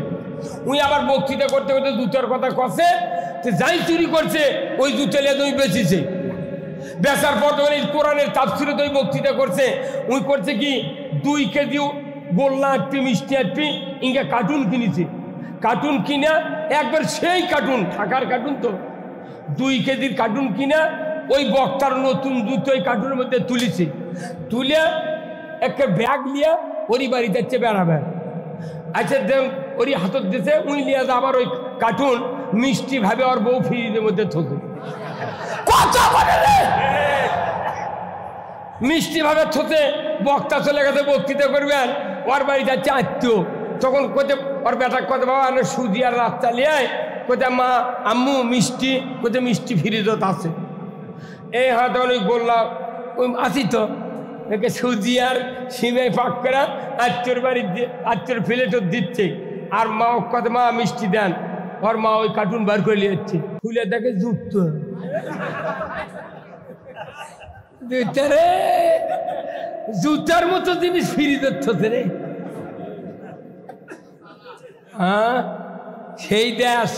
উনি আবার বক্তৃতা করতে করতে জুতার কথা কছে, যাই চুরি করছে ওই জুতা লিয়ে তুমি বেচিছে। বেচার পর যখন এই কোরআনের তাফসিরে তো বক্তৃতা করছে, উনি করছে কি 2 কেজি গোল্লা আটপি মিষ্টি আটপি ইঙ্গা কার্টুন কিনেছে। কার্টুন কিনা একবার সেই কার্টুন, ঢাকার কার্টুন তো, 2 কেজির কার্টুন কিনা ওই বক্তার নতুন জুতো ওই কার্টুনের মধ্যে তুলিছে। তুলে একটা ব্যাগ লিয়া ওরই বাড়ি যাচ্ছে বেড়াবেন। আচ্ছা দেখ ওরই হাতত দিয়েছে, উনি লিয়া আবার ওই কার্টুন মিষ্টি ভাবে ওর বউ ফ্রিজের মধ্যে থকে। মিষ্টি ভাবে থতে বক্তা চলে গেছে বক্তৃতা করবেন, ওর বাড়ি যাচ্ছে আত্মীয়। তখন কোথায় ওর বেটা কথা বাবা আনে সুজি আর রাত চালিয়ে কোথায় মা আম্মু মিষ্টি, কোথায় মিষ্টি ফ্রিজত আছে। এই হ্যাঁ তখন ওই বললাম ওই আসি তো একে সুজি আর সিমাই পাক করা আত্মীয়র বাড়ি আত্মীয়র প্লেটও দিচ্ছে। আর মা কথা মা মিষ্টি দেন, ওর মা ওই কার্টুন বার করে নিয়ে যাচ্ছে, খুলে দেখে জুতো। রে জুতার মতো জিনিস ফিরিয়ে দিচ্ছে রে। হ্যাঁ সেই দেশ,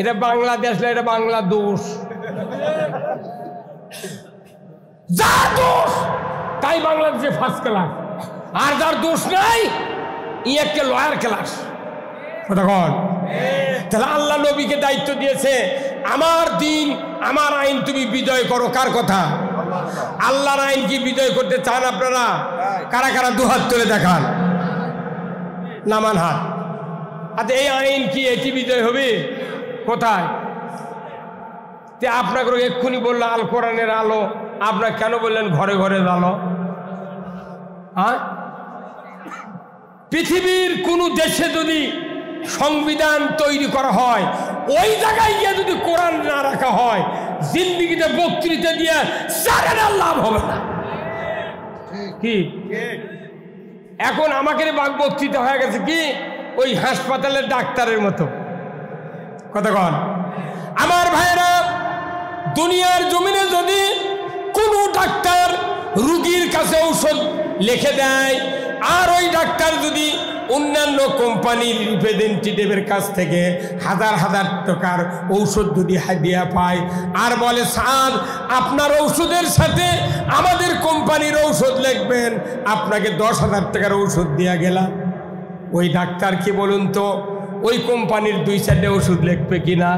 এটা বাংলাদেশ না, এটা বাংলাদেশ। যার দোষ তাই বাংলাদেশে ফার্স্ট ক্লাস, আর যার দোষ নাই ই একটা লয়ার ক্লাস। কতক্ষণ? তাহলে আল্লাহ নবীকে দায়িত্ব দিয়েছে, আমার দিন আমার আইন তুমি বিজয় করো। কার কথা? আল্লাহর আইন কি বিজয় করতে চান আপনারা? কারা কারা দুহাত তুলে দেখান, নামান হাত। আচ্ছা এই আইন কি এটি বিজয় হবে? কোথায়? তে আপনাকে এক্ষুনি বললো আল কোরআনের আলো, আপনার কেন বললেন ঘরে ঘরে আলো? হ্যাঁ, পৃথিবীর কোন দেশে যদি সংবিধান তৈরি করা হয়, ওই জায়গায় গিয়ে যদি কোরআন না রাখা হয়, জিন্দিগিতে বক্তৃতা দিয়ে সারের লাভ হবে না। কি এখন আমাকে বক্তৃতা হয়ে গেছে কি ওই হাসপাতালের ডাক্তারের মতো। কতক্ষণ? আমার ভাইরা, দুনিয়ার জমিনে যদি কোনো ডাক্তার রুগীর কাছে ঔষধ লিখে দেয়, আর ওই ডাক্তার যদি অন্যান্য কোম্পানির রিপ্রেজেন্টেটিভের কাছ থেকে হাজার হাজার টাকার ঔষধ যদি হাদিয়া পায়, আর বলে স্যার আপনার ঔষধের সাথে আমাদের কোম্পানির ঔষধ লিখবেন, আপনাকে 10,000 টাকার ঔষধ দেওয়া গেলাম, ওই ডাক্তার কি বলুন তো ওই কোম্পানির 2-4টে ওষুধ লিখবে কিনা?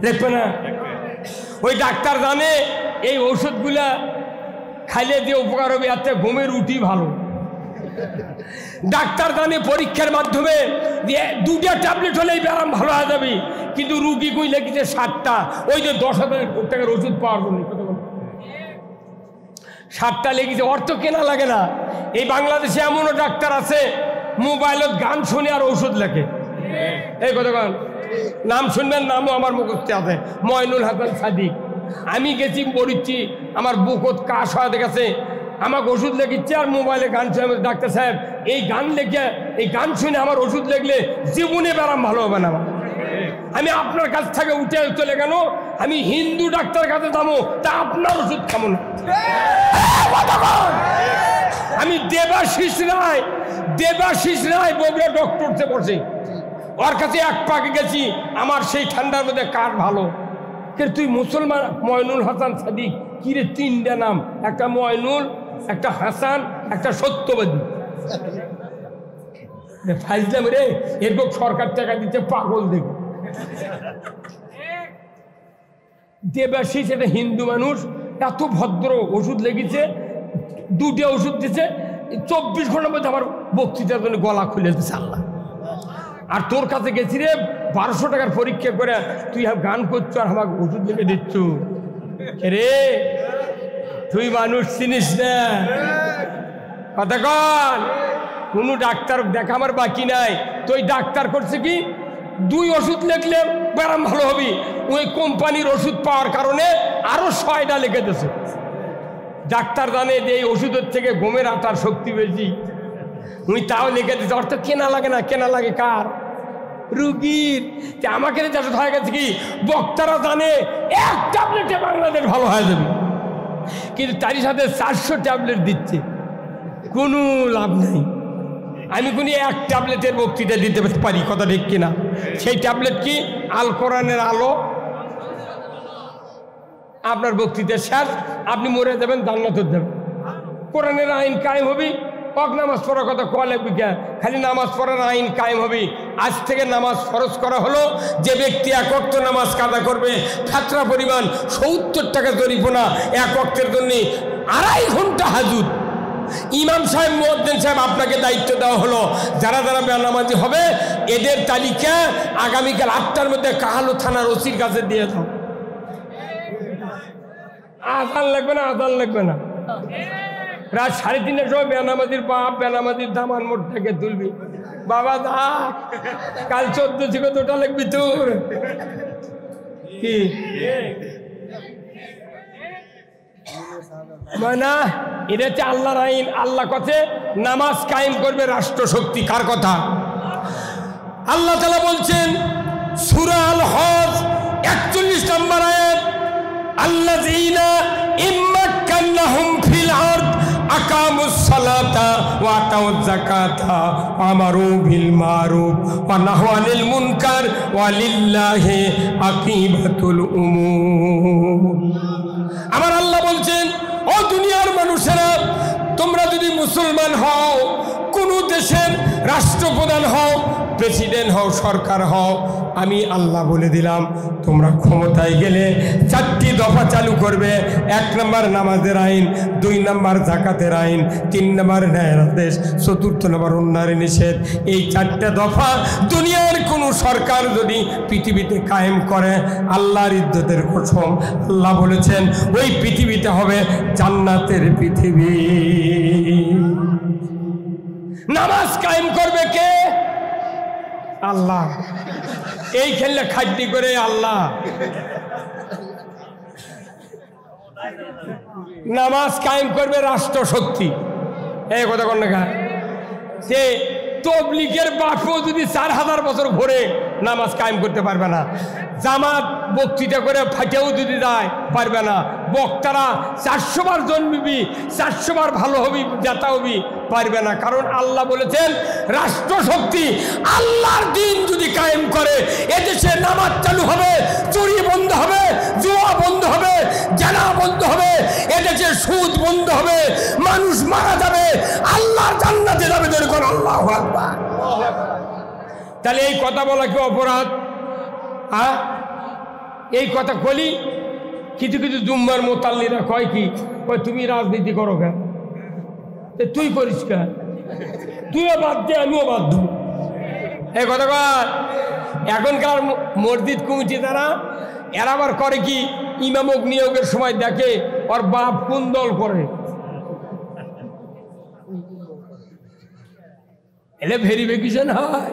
লিখবে না। ওই ডাক্তার জানে এই ওষুধগুলা খাইলে যে উপকার হবে, এতে ঘুমের উঠি ভালো। ডাক্তার জানে পরীক্ষার মাধ্যমে যে 2টা ট্যাবলেট হলেই ব্যায়াম ভালো হয়ে যাবে, কিন্তু রুগী কই লেগেছে 7টা, ওই যে 10,000 টাকার ওষুধ পাওয়ার জন্য 7টা লেগেছে, অর্থ কেনা লাগে না। এই বাংলাদেশে এমনও ডাক্তার আছে মোবাইলত গান শুনে আর ঔষধ লেখে। এই কতক্ষণ? নাম শুনবেন, নামও আমার মুখস্থ আছে, ময়নুল হাসান সাদিক। আমি গেছি পড়িচ্ছি, আমার বুকত কাশ হয়ে গেছে, আমাকে ওষুধ লেখিচ্ছে আর মোবাইলে গান শুনে, ডাক্তার সাহেব এই গান লেখে, এই গান শুনে আমার ওষুধ লিখলে জীবনে ব্যারাম ভালো হবে না। আমি আপনার কাছ থেকে উঠে চলে কেন, আমি হিন্দু ডাক্তার কাছে যাবো, তা আপনার ওষুধ খাবো না। আমি দেবাশিস রায় বগুড়া ডক্টরতে বসে, ওর কাছে এক পাকে গেছি, আমার সেই ঠান্ডার মধ্যে কার ভালো, তুই মুসলমান ময়নুল হাসান সাদিক, কিরে 3টা নাম, একটা ময়নুল, একটা হাসান, একটা সত্যবাদী। ফাইজলাম রে, এরপর সরকার টাকা দিচ্ছে, পাগল দেখে। দেবাশিস এটা হিন্দু মানুষ, এত ভদ্র, ওষুধ লেগেছে, 2টা ওষুধ দিচ্ছে, 24 ঘন্টার মধ্যে আমার বক্তৃতার জন্য গলা খুলে দিচ্ছে আল্লাহ। আর তোর কাছে গেছি রে 1200 টাকার পরীক্ষা করে, তুই গান করছো আর আমাকে ওষুধ লিখে দিচ্ছ রে, তুই মানুষ চিনিস না। কতক্ষণ? কোনো ডাক্তার দেখা আমার বাকি নাই। তুই ডাক্তার করছে কি 2 ওষুধ লিখলে ব্যায়াম ভালো হবি, ওই কোম্পানির ওষুধ পাওয়ার কারণে আরো 6টা লিখে দিয়েছে। ডাক্তার জানে যে এই ওষুধের থেকে ঘুমের আটার শক্তি বেশি, উনি তাও লিখে দিচ্ছে। অর্থ কেনা লাগে না, কেনা লাগে কার? রুগীর। আমাকে হয়ে গেছে কি বক্তারা জানে 1 ট্যাবলেটে বাংলাদেশ ভালো হয়ে যাবে, কিন্তু তারই সাথে 400 ট্যাবলেট দিচ্ছে, কোনো লাভ নেই। আমি কোনো 1 ট্যাবলেটের বক্তৃতা দিতে পারি, কথা ঠিক কিনা? সেই ট্যাবলেট কি? আল কোরআনের আলো। আপনার বক্তৃতা শেষ, আপনি মরে যাবেন, জান্নাতে যাবেন। কোরআনের আইন কায়েম হবে, নামাজ পড়ার কথা কোয়া লাগবে, খালি নামাজ পড়ার আইন কায়েম হবে। আজ থেকে নামাজ ফরজ করা হলো, যে ব্যক্তি 1 ওয়াক্ত নামাজ কাদা করবে, খাতরা পরিমাণ 70 টাকা জরিমানা, 1 ওয়াক্তের জন্য 2.5 ঘন্টা হাজুত। ইমাম সাহেব, মুয়াজ্জিন সাহেব, আপনাকে দায়িত্ব দেওয়া হলো, যারা যারা বেনামাজি হবে এদের তালিকা আগামীকাল 8টার মধ্যে কাহালু থানার ওসির কাছে দিয়ে দাও। আজান লাগবে না, আজান লাগবে না, রাত 3:30টার সময় বেনামাজির বাপ বেনামাজির দামান মোট থেকে তুলবি, বাবা দা কাল 14 থেকে 2টা লিখবি তোর কি না? এটা হচ্ছে আল্লাহর আইন। আল্লাহ কথা নামাজ কায়েম করবে রাষ্ট্র শক্তি। কার কথা? আল্লাহ তাআলা বলছেন সূরা আল হজ 41 নম্বর আয়াত, আল্লাযীনা ইম্মাক্কান্নাহুম ফিল আরদ আকামুস সালাতা ওয়া আতাউয যাকাতা ওয়া আমারু বিল মারুফ ওয়া নাহু আনিল মুনকার ওয়া লিল্লাহি আকিবাতুল উমুর। আমার আল্লাহ বলছেন ও দুনিয়ার মানুষেরা, তোমরা যদি মুসলমান হও, কোনো দেশের রাষ্ট্রপ্রধান হও, প্রেসিডেন্ট হও, সরকার হও, আমি আল্লাহ বলে দিলাম তোমরা ক্ষমতায় গেলে 4টি দফা চালু করবে। 1 নম্বর নামাজের আইন, 2 নম্বর জাকাতের আইন, 3 নম্বর ন্যায়ের আদেশ, 4th নম্বর অন্যায়ের নিষেধ। এই 4টে দফা দুনিয়ার কোনো সরকার যদি পৃথিবীতে কায়েম করে, আল্লাহর ইজ্জতের কসম, আল্লাহ বলেছেন ওই পৃথিবীতে হবে জান্নাতের পৃথিবী। নামাজ কায়েম করবে কে? আল্লাহ। এই খেললে খাদ্যি করে আল্লাহ। নামাজ কায়েম করবে রাষ্ট্রশক্তি। এই কথা কোন না, সে তবলিগের বাপও যদি 4000 বছর ঘুরে নামাজ কায়েম করতে পারবে না। জামাত বক্তৃতা করে ফাটেও যদি যায় পারবে না। বক্তারা 400 বার জন্মিবি, 400 বার ভালো হবি, জাতা হবি, পারবে না। কারণ আল্লাহ বলেছেন রাষ্ট্রশক্তি আল্লাহর দিন যদি কায়েম করে, এদেশে নামাজ চালু হবে, চুরি বন্ধ হবে, জুয়া বন্ধ হবে, জানা বন্ধ হবে, এদেশে সুদ বন্ধ হবে, মানুষ মারা যাবে, আল্লাহর জান্নাতে যাবে। দেখুন আল্লাহু আকবার। তাহলে এই কথা বলা কি অপরাধ? হ্যাঁ, এই কথা বলি। কিছু কিছু জুম্মার মোতাল্লিরা কয় কি, তুমি রাজনীতি করো কেন? তুই করিস কেন? তুইও বাদ দে, আমিও বাদ দেব। এই কথা কর। এখনকার মসজিদ কমিটি দ্বারা এরা আবার করে কি, ইমামক নিয়োগের সময় দেখে ওর বাপ কোন দল করে, এলে ভেরিফিকেশন হয়।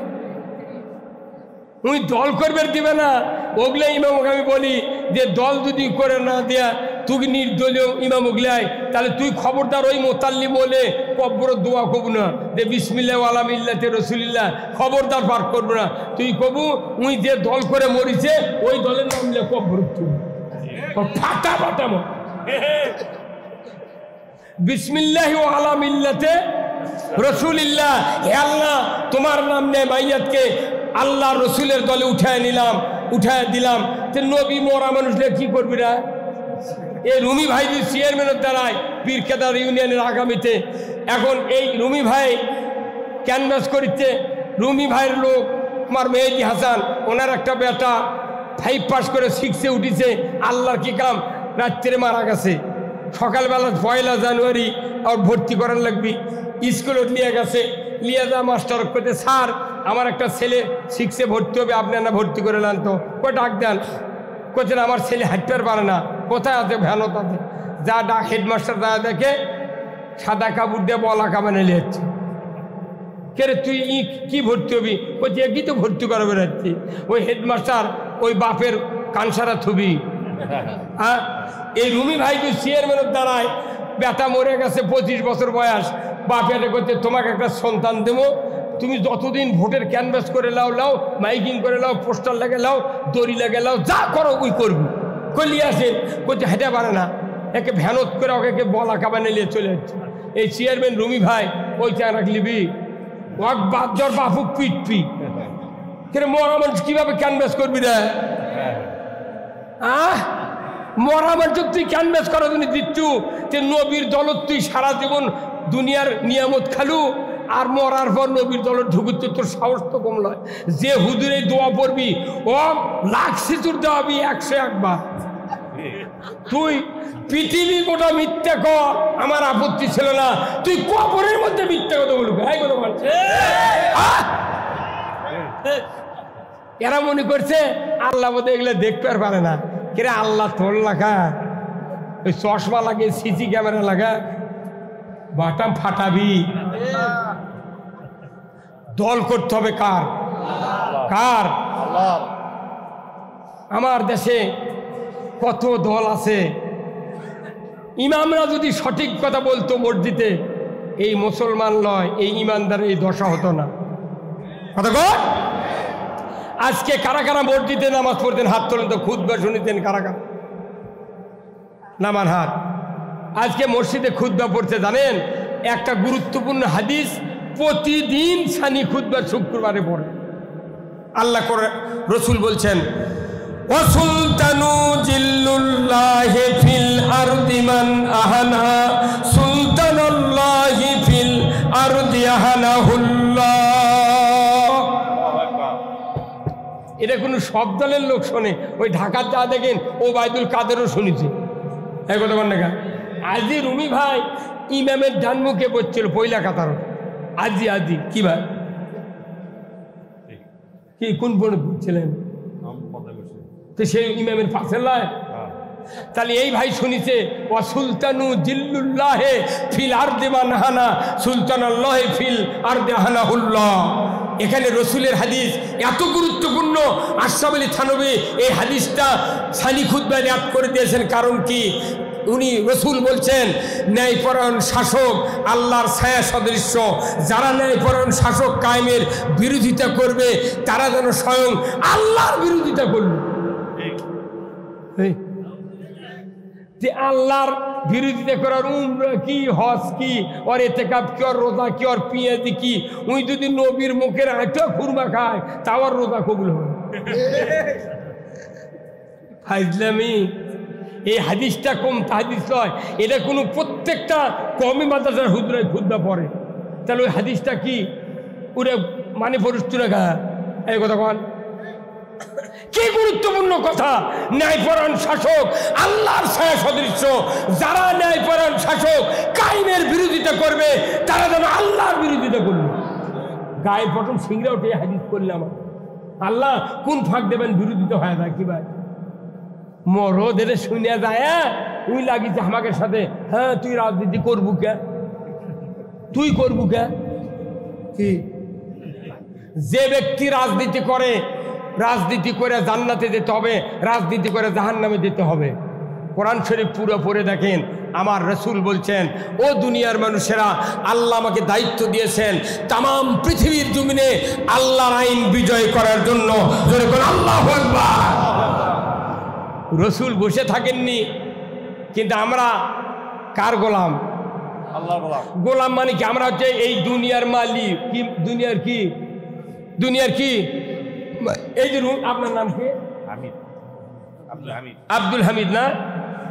উনি দল করবে দিবে না, ওগুলো ইমামক আমি বলি যে দল যদি করে না দেয়া, তুই নির্দলীয় ইমামক লাই, তাহলে তুই খবরদার ওই মোতাল্লি বলে কব্বর দোয়া কবু না যে বিসমিল্লাহ ওয়ালা মিল্লাতে রাসূলিল্লাহ, খবরদার পাঠ করবো না। তুই কবু উনি যে দল করে মরিছে ওই দলের নাম লে কব্বর, তুই ফাটা ফাটামো বিসমিল্লাহ ওয়ালা মিল্লাতে রাসূলিল্লাহ। হে আল্লাহ, তোমার নাম নিয়ে মাইয়াতকে আল্লাহ রসুলের দলে উঠায় নিলাম, উঠায় দিলাম। যে নবী মরা মানুষলে কি করবি রা? এই রুমি ভাই যে চেয়ারম্যানের দ্বারায় পীরকেদার ইউনিয়নের আগামীতে, এখন এই রুমি ভাই ক্যানভাস করছে। রুমি ভাইয়ের লোক আমার মেহেদি হাসান, ওনার একটা বেটা 5 পাস করে 6-এ উঠেছে। আল্লাহর কি কাম, রাত্রে মারা গেছে। সকালবেলা 1 জানুয়ারি আর ভর্তি করার লাগবি। স্কুলে নিয়ে গেছে, নিয়ে যা মাস্টার করতে, স্যার আমার একটা ছেলে 6-এ ভর্তি হবে, আপনি না ভর্তি করে নেন তো। কই ডাক দেন, কোথায় আমার ছেলে হাঁটতে পারে না, কোথায় আছে ভ্যানত আছে। যা ডাক হেডমাস্টার যা দেখে সাদা কাপড় দিয়ে বলা কামানে নিয়েছে। কে রে তুই কি ভর্তি হবি? বলছি কি তো ভর্তি করে বেড়াচ্ছি। ওই হেডমাস্টার ওই বাপের কানসারা থুবি। হ্যাঁ, এই রুমি ভাই যে চেয়ারম্যানের দ্বারায় বেটা মরে গেছে, 25 বছর বয়স। বাপের করতে তোমাকে একটা সন্তান দেবো, তুমি যতদিন ভোটের ক্যানভাস করে লাও, মাইকিং করে লাও, পোস্টার লাগে লাও, দড়ি লাগে লাও, যা করো ওই করবি। কলি আসেন করতে হেঁটে পারে না, একে ভ্যানত করে ওকে বলা কাবানে নিয়ে চলে যাচ্ছে। এই চেয়ারম্যান রুমি ভাই ওই চা রাখলিবি, ওয়াক বাদর বাপু পিটপি কেন মরা মানুষ কিভাবে ক্যানভাস করবি রে? মরা মানুষ তুই ক্যানভাস করার জন্য দিচ্ছু যে নবীর দলত তুই সারা জীবন দুনিয়ার নিয়ামত খালু, আর মরার পর নবীর দলের ঢুকুচ্ছে, তোর সাহস তো কম নয়। যে হুজুরে দোয়া পড়বি ও লাখ সিচুর দেওয়াবি 101 বার। তুই পৃথিবী গোটা মিথ্যা কর, আমার আপত্তি ছিল না। তুই কবরের মধ্যে মিথ্যা কথা বলবি, এই কথা বলছে। এরা মনে করছে আল্লাহ বোধ এগুলো দেখতে আর পারে না। কিরে আল্লাহ তোর লাগা, ওই চশমা লাগে, সিসি ক্যামেরা লাগা, বাটাম ফাটাবি। দল করতে হবে কার? কার? আমার দেশে কত দল আছে। ইমামরা যদি সঠিক কথা বলতো মসজিদে, এই মুসলমান নয়, এই ইমানদার এই দশা হতো না। কথা কর। আজকে কারা কারা মসজিদে নামাজ পড়তেন? হাত তোলেন তো। খুতবা শুনিতেন কারা কারা? নামান হাত। আজকে মসজিদে খুতবা পড়তে জানেন? একটা গুরুত্বপূর্ণ হাদিস প্রতিদিন সানি খুতবা শুক্রবারে পড়ে। আল্লাহ করে রসুল বলছেন, ওয়াসুলতানু জিল্লুল্লাহি ফিল আরদি মান আহানা সুলতানাল্লাহি ফিল আরদি আহানাহুল্লাহ। এটা কোনো সব দলের লোক শোনে, ওই ঢাকার যা দেখেন ওবায়দুল কাদেরও শুনেছে। এই কথা বল না, আজি রুমি ভাই ইমামের ডান মুখে বসছিল পয়লা কাতার। আজি কি ভাই, কি কোন পড়ে বলছিলেন? তো সেই ইমামের পাশে নয়, তাহলে এই ভাই শুনিছে ওয়া সুলতানু জিল্লুল্লাহে ফিল আরদি মান আহানা সুলতানাল্লাহি ফিল আরদি আহানাহুল্লাহ। এখানে রসুলের হাদিস এত গুরুত্বপূর্ণ, আশরাফ আলী থানভী এই হাদিসটা সানি খুতবায় রিয়াদ করে দিয়েছেন। কারণ কি, উনি রসুল বলছেন ন্যায়পরায়ণ শাসক আল্লাহর ছায়া সদৃশ্য। যারা ন্যায়পরায়ণ শাসক কায়েমের বিরোধিতা করবে তারা যেন স্বয়ং আল্লাহর বিরোধিতা করল। যে আল্লাহর বিরোধিতা করার উমরা কি, হজ কি, ওর ইতিকাফ কি, ওর রোজা কি, ওর পিয়াজি কি, উনি যদি নবীর মুখের আঁটা খুরমা খায় তাও আর রোজা কবুল হবে। ফাইজলামি। এই হাদিসটা কম হাদিস নয়, এটা কোনো প্রত্যেকটা কমই মাদ্রাসার হুজরায় খুদ্া পড়ে। তাহলে ওই হাদিসটা কি ওরা মানে পড়ুচ্ছ না গা? এই কথা কন, কি গুরুত্বপূর্ণ কথা। ন্যায়পরায়ণ শাসক আল্লাহর ছায়া সদৃশ্য। যারা ন্যায়পরায়ণ শাসক কায়েমের বিরোধিতা করবে তারা যেন আল্লাহর বিরোধিতা করবে। গায়ে প্রথম সিংড়া উঠে হাদিস করলাম, আল্লাহ কোন ফাঁক দেবেন বিরোধিতা হয় না কি ভাই? মরদ এটা শুনে যায়, তুই লাগিছে আমাকে সাথে, হ্যাঁ তুই রাজনীতি করবু কে, তুই করবু কে? কি যে ব্যক্তি রাজনীতি করে, রাজনীতি করে জান্নাতে যেতে হবে, রাজনীতি করে জাহান্নামে যেতে হবে। কোরআন শরীফ পুরো পড়ে দেখেন, আমার রসুল বলছেন ও দুনিয়ার মানুষেরা, আল্লাহ আমাকে দায়িত্ব দিয়েছেন তাম পৃথিবীর জমিনে আল্লাহর আইন বিজয় করার জন্য। আল্লাহু আকবার। রসুল বসে থাকেননি, কিন্তু আমরা কার গোলাম? আল্লাহর গোলাম। গোলাম মানে কি? আমরা হচ্ছে এই দুনিয়ার মালিক। কি দুনিয়ার কি? দুনিয়ার কি? এই যে আপনার নাম কি? আব্দুল হামিদ না?